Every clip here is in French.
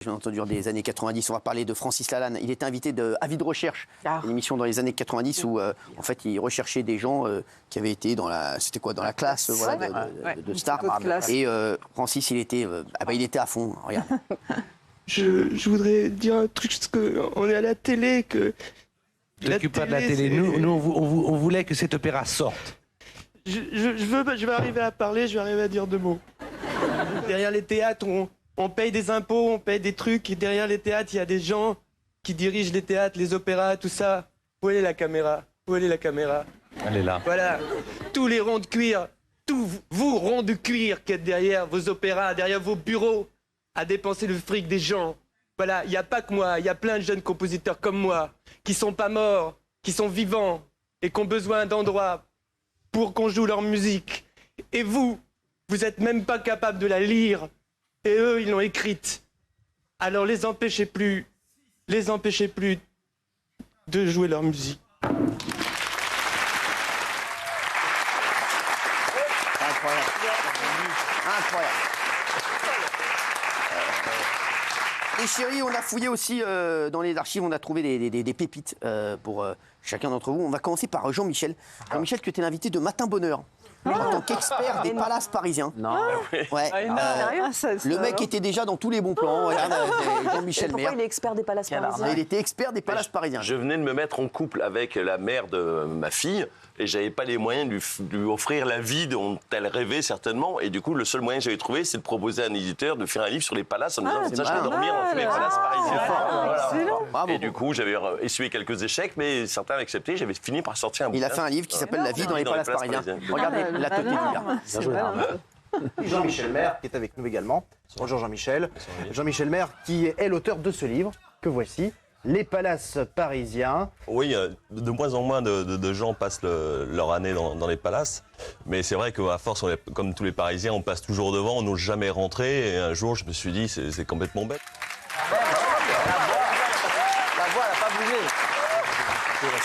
J'ai entendu des années 90, on va parler de Francis Lalanne. Il était invité de Avis de recherche, une émission dans les années 90 où en fait il recherchait des gens qui avaient été dans la, c'était quoi, dans la classe de stars. Et Francis, il était à fond. Regarde. Je voudrais dire un truc, parce qu'on est à la télé, que... Ne t'occupe pas de la télé. Nous on voulait que cet opéra sorte. Je vais arriver à parler, je vais arriver à dire 2 mots. Derrière les théâtres, on paye des impôts, on paye des trucs, et derrière les théâtres, il y a des gens qui dirigent les théâtres, les opéras, tout ça. Où est la caméra? Où est la caméra? Elle est là. Voilà, tous les ronds de cuir, tous vous ronds de cuir qui êtes derrière vos opéras, derrière vos bureaux, à dépenser le fric des gens. Voilà, il n'y a pas que moi, il y a plein de jeunes compositeurs comme moi, qui sont pas morts, qui sont vivants, et qui ont besoin d'endroits pour qu'on joue leur musique. Et vous êtes même pas capable de la lire. Et eux, ils l'ont écrite. Alors les empêchez plus de jouer leur musique. Incroyable. Incroyable. Et chérie, on a fouillé aussi dans les archives, on a trouvé des pépites pour chacun d'entre vous. On va commencer par Jean-Michel. Jean-Michel, tu étais l'invité de Matin Bonheur. En tant qu'expert des palaces parisiens. Non. Ouais. Le mec était déjà dans tous les bons plans. Regarde, Jean-Michel Maire. Pourquoi il est expert des palaces parisiens? Il était expert des palaces parisiens. Je venais de me mettre en couple avec la mère de ma fille et j'avais pas les moyens de lui offrir la vie dont elle rêvait certainement. Et du coup, le seul moyen que j'avais trouvé, c'est de proposer à un éditeur de faire un livre sur les palaces en disant ça, je vais dormir dans les palaces parisiens. Voilà. Et du coup, j'avais essuyé quelques échecs, mais certains avaient accepté. J'avais fini par sortir un bouquin. Il a fait un livre qui s'appelle La vie dans les palaces parisiens. Regardez la tête du gars. Jean-Michel Maire qui est avec nous également. Bonjour Jean-Michel. Jean-Michel Maire qui est l'auteur de ce livre que voici, Les Palaces Parisiens. Oui, de moins en moins de gens passent leur année dans les palaces. Mais c'est vrai qu'à force, comme tous les Parisiens, on passe toujours devant, on n'ose jamais rentrer. Et un jour, je me suis dit, c'est complètement bête. La voix n'a pas bougé.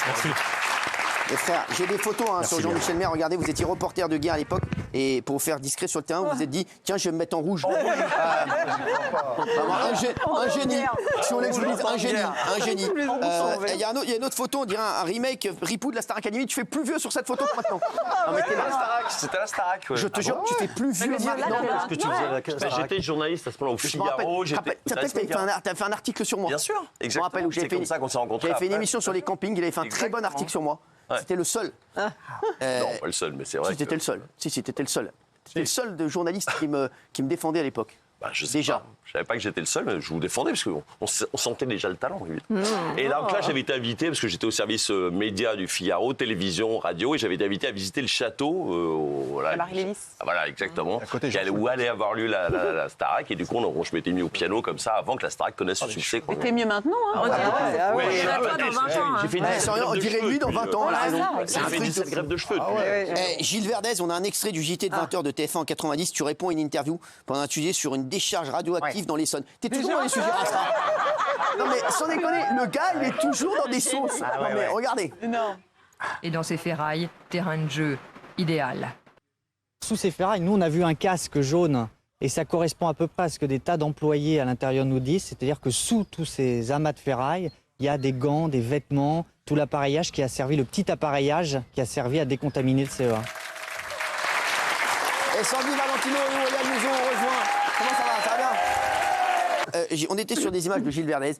Merci. Les frères, j'ai des photos sur Jean-Michel Maire. Regardez, vous étiez reporter de guerre à l'époque. Et pour vous faire discret sur le terrain, vous vous êtes dit, tiens, je vais me mettre en rouge. Un génie. Si on l'explique, un génie. Il y a une autre photo, on dirait un remake ripou de la Star Academy. Tu fais plus vieux sur cette photo que maintenant. Non, mais C'était la Starac. je te jure, tu fais plus vieux maintenant. Parce que tu faisais j'étais journaliste à ce moment-là au Figaro. Tu t'as fait un article sur moi. Bien sûr, Je me exactement. rappelle où C'est comme ça qu'on s'est rencontrés. J'avais fait une après. émission sur les campings. Il avait fait un très bon article sur moi. Ouais. C'était le seul. Non, pas le seul, mais c'est vrai. Si, t'étais le seul. Si, t'étais le seul. C'était le seul de journaliste qui me défendait à l'époque. Bah, je sais Déjà. pas. Je savais pas que j'étais le seul, mais je vous défendais parce qu'on sentait déjà le talent. Et là, j'avais été invité parce que j'étais au service média du Figaro, télévision, radio, et j'avais été invité à visiter le château. À Marie-Lélis. Voilà, exactement. À côté, Où allait avoir lieu la Starac, et du coup, je m'étais mis au piano comme ça avant que la Starac connaisse ce succès. Mais t'es mieux maintenant, hein? On dirait. Oui, Dans 20 ans. j'ai fait une On dirait lui dans 20 ans. Elle a raison. J'ai fait 17 greffes de cheveux. Gilles Verdez, on a un extrait du JT de 20h de TF1 en 90. Tu réponds à une interview pendant un sujet sur une décharge radioactive dans l'Essonne. T'es toujours dans les sujets Rasta. Non mais sans déconner, le gars il est toujours dans des sauces. Non mais regardez. Et dans ces ferrailles, terrain de jeu idéal. Sous ces ferrailles, nous on a vu un casque jaune et ça correspond à peu près à ce que des tas d'employés à l'intérieur nous disent, c'est-à-dire que sous tous ces amas de ferrailles, il y a des gants, des vêtements, tout l'appareillage qui a servi, le petit appareillage qui a servi à décontaminer le CEA. Et Sandy Valentino et Royal Maison, on rejoint. Comment ça va? Ça va bien? On était sur des images de Gilles Verdez.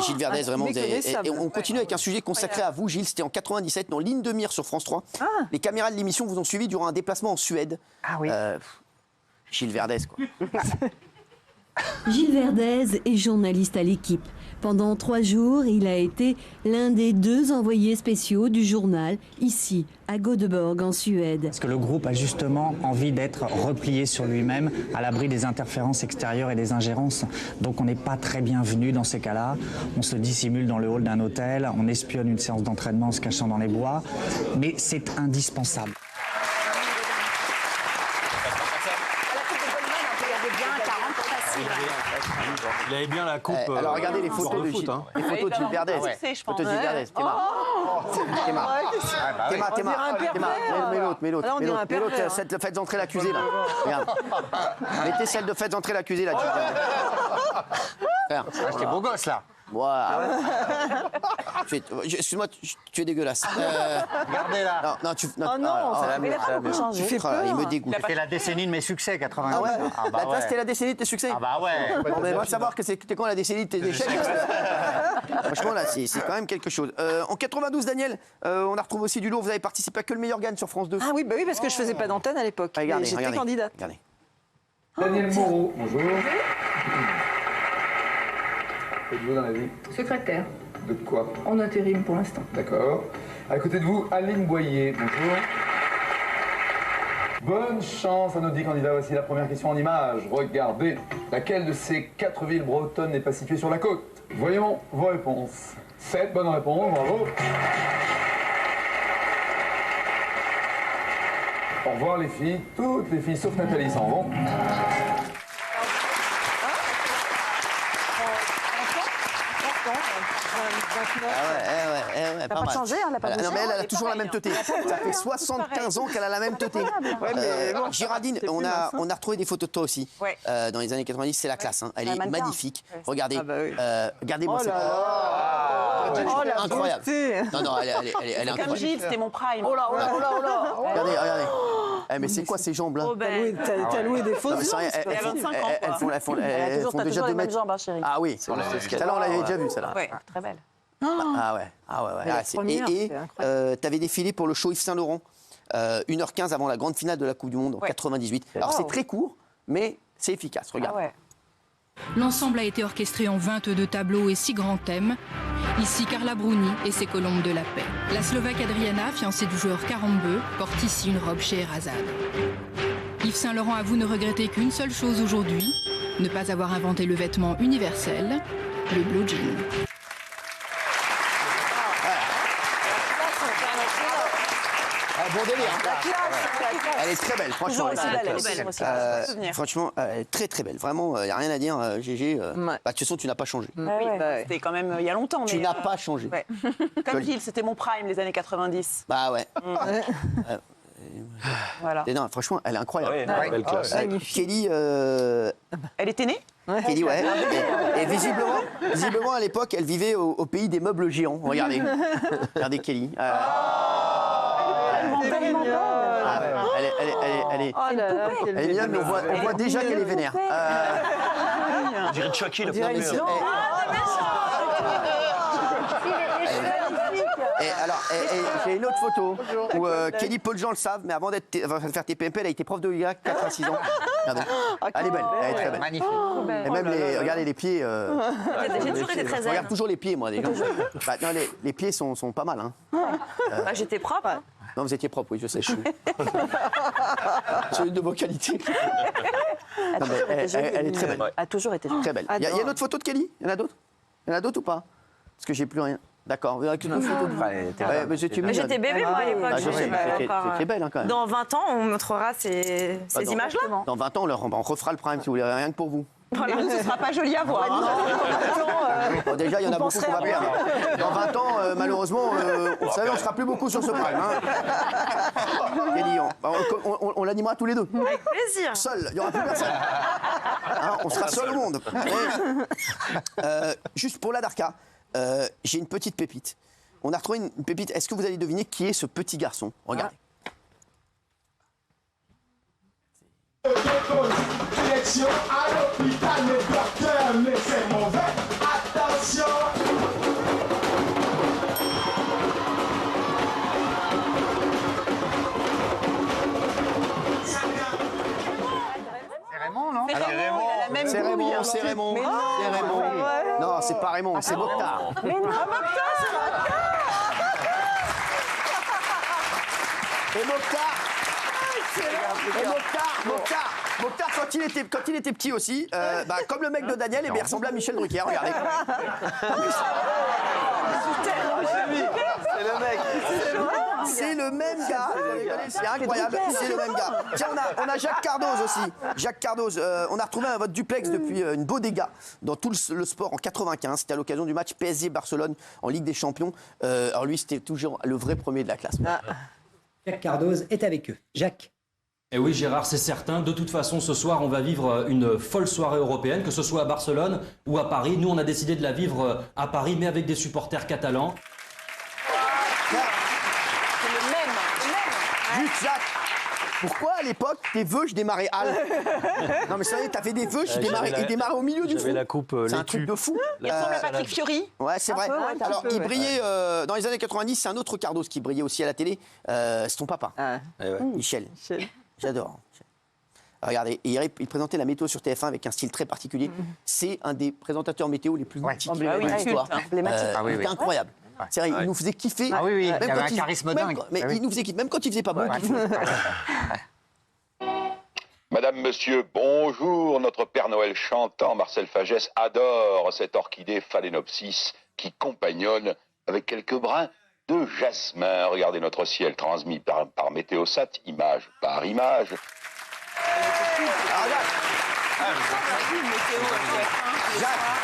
Gilles Verdez, vraiment. Et on continue avec un sujet consacré à vous, Gilles. C'était en 97, dans Ligne de mire sur France 3. Les caméras de l'émission vous ont suivi durant un déplacement en Suède. Ah oui. Gilles Verdez, quoi. Gilles Verdez est journaliste à l'Équipe. Pendant 3 jours, il a été l'un des 2 envoyés spéciaux du journal, ici, à Göteborg, en Suède. Parce que le groupe a justement envie d'être replié sur lui-même, à l'abri des interférences extérieures et des ingérences. Donc on n'est pas très bienvenu dans ces cas-là. On se dissimule dans le hall d'un hôtel, on espionne une séance d'entraînement en se cachant dans les bois. Mais c'est indispensable. Il avait bien la coupe. Alors regardez les photos de Gilles, les photos de Gilles Verdez. Photos de Gilles Verdez. Théma. Mets l'autre. Celle de faites entrer l'accusé là. Regarde. Mettez celle de faites entrer l'accusé là. Gilles Verdez. Frère, J'étais beau gosse, là. Excuse-moi, tu es dégueulasse. Regardez là. Non, tu. Oh non, mais il a pas beaucoup changé. Tu fais peur. Il me dégoûte. C'était la décennie de mes succès, 80. Ah ouais. bah Toi, ouais. c'était la décennie de tes succès. Ah bah ouais. Bon, mais va savoir que c'était quand la décennie de tes échecs. Franchement, là, c'est quand même quelque chose. En 92, Daniel, on a retrouvé aussi du lourd. Vous avez participé à Que le meilleur gagne sur France 2. Ah oui, bah oui, parce que je faisais pas d'antenne à l'époque. Regardez, J'étais regardez. candidate. Regardez. Daniel Moreau, bonjour. Faites-vous dans la vie? Secrétaire, De quoi? en intérim pour l'instant. D'accord. À côté de vous, Aline Boyer, bonjour. Bonne chance à nos 10 candidats. Voici la première question en images. Regardez. Laquelle de ces 4 villes bretonnes n'est pas située sur la côte? Voyons vos réponses. 7 bonnes réponses, bravo. Au revoir les filles. Toutes les filles sauf Nathalie s'en vont. Elle n'a pas changé, elle n'a pas bougé. Non, mais elle a toujours la même teuté. Ça fait 75 ans qu'elle a la même teuté. Géraldine, on a retrouvé des photos de toi aussi. Dans les années 90, c'est la classe. Elle est magnifique. Regardez. Regardez-moi cette. Incroyable. Non, elle est incroyable. Comme Gilles, c'était mon prime. Oh là, oh là, oh là, oh là. Regardez. Mais c'est quoi ces jambes là? T'as loué des fausses jambes. Elles font déjà 2 les mêmes mètres. jambes, chérie. Ah oui, celle-là on l'avait déjà vue, celle-là. Ouais, très belle. Ah ouais. Et t'avais défilé pour le show Yves Saint Laurent 1h15 avant la grande finale de la Coupe du Monde en 98. Alors c'est très court, mais c'est efficace. Regarde. L'ensemble a été orchestré en 22 tableaux et 6 grands thèmes. Ici, Carla Bruni et ses colombes de la paix. La Slovaque Adriana, fiancée du joueur Karambeu, porte ici une robe Scheherazade. Yves Saint Laurent avoue ne regretter qu'une seule chose aujourd'hui, ne pas avoir inventé le vêtement universel, le blue jean. Bon délire. Elle est très belle, franchement. Franchement, elle est très très belle. Vraiment, il n'y a rien à dire, GG. De toute façon, tu n'as pas changé. C'était quand même il y a longtemps. Tu n'as pas changé. Comme Gilles, c'était mon prime, les années 90. Bah ouais. Voilà. Non, franchement, elle est incroyable. Belle classe. Kelly. Elle était née? Kelly, ouais. Et visiblement, à l'époque, elle vivait au pays des meubles géants. Regardez. Regardez Kelly. Elle est mignonne, mais on voit déjà qu'elle est vénère. On dirait Chucky, le premier. Et alors, j'ai une autre photo où Kelly, peu de gens le savent, mais avant de faire TPMP, elle a été prof de yoga 4 à 6 ans. Regardez. Elle est belle, elle est très belle. Magnifique. Et même, regardez les pieds. J'ai toujours été très Je regarde toujours les pieds, moi, déjà. Non, les pieds sont pas mal. Hein. J'étais propre. Non, vous étiez propre, oui, je sais. C'est une de vos qualités. Elle est très belle. A toujours été très belle. Il y a une autre photo de Kelly? Il y en a d'autres? Il y en a d'autres ou pas? Parce que j'ai plus rien. D'accord, vous avez une photo de j'étais bébé, moi, à l'époque. C'était belle, hein, quand même. Dans 20 ans, on montrera ces images-là. Dans 20 ans, on refera le prime, si vous voulez, rien que pour vous. Voilà, ce sera pas joli à voir. Bon, déjà, il y en a beaucoup qu'on va perdre. Dans 20 ans, malheureusement, vous savez, on ne sera plus beaucoup sur ce prime. Hein. Kelly, on l'animera tous les deux. Avec plaisir. Seul, il n'y aura plus personne. Hein, on sera seul au monde. Juste pour la Darka, j'ai une petite pépite. On a retrouvé une pépite. Est-ce que vous allez deviner qui est ce petit garçon? Regardez. Direction à l'hôpital, le docteur, mais c'est mauvais. Attention. C'est Raymond, non? C'est Raymond. Non, c'est pas Raymond, c'est Mokhtar. Mais non, Mokhtar, c'est Et Mokhtar, quand il était petit aussi, comme le mec de Daniel, il ressemblait à Michel Drucker, regardez. C'est le même gars. C'est incroyable, c'est le même gars. Tiens, on a Jacques Cardoz aussi. Jacques Cardoz, on a retrouvé votre duplex depuis une bodega dans tout le sport en 95. C'était à l'occasion du match PSG-Barcelone en Ligue des Champions. Alors lui, c'était toujours le vrai premier de la classe. Jacques Cardoz est avec eux. Jacques, Et oui Gérard, c'est certain. De toute façon, ce soir, on va vivre une folle soirée européenne, que ce soit à Barcelone ou à Paris. Nous, on a décidé de la vivre à Paris, mais avec des supporters catalans. C'est le même. Juste Jacques, pourquoi à l'époque, tes vœux, je démarrais Al? Non mais sérieux, t'as fait des vœux, je démarrais au milieu du fou. J'avais la coupe C'est un truc de fou. Il ressemble à Patrick Fiori. Ouais, c'est vrai. Alors, il brillait dans les années 90, c'est un autre Cardos qui brillait aussi à la télé. C'est ton papa, Michel. J'adore. Regardez, il présentait la météo sur TF1 avec un style très particulier. C'est un des présentateurs météo les plus mythiques de l'histoire. C'était incroyable. C'est vrai, il nous faisait kiffer. Ah oui, il avait un charisme dingue. Mais il nous faisait kiffer, même quand il faisait pas bon. Madame, monsieur, bonjour. Notre Père Noël chantant, Marcel Fagès, adore cette orchidée Phalaenopsis qui compagnonne avec quelques brins de jasmin. Regardez notre ciel transmis par Météosat, image par image. Jacques,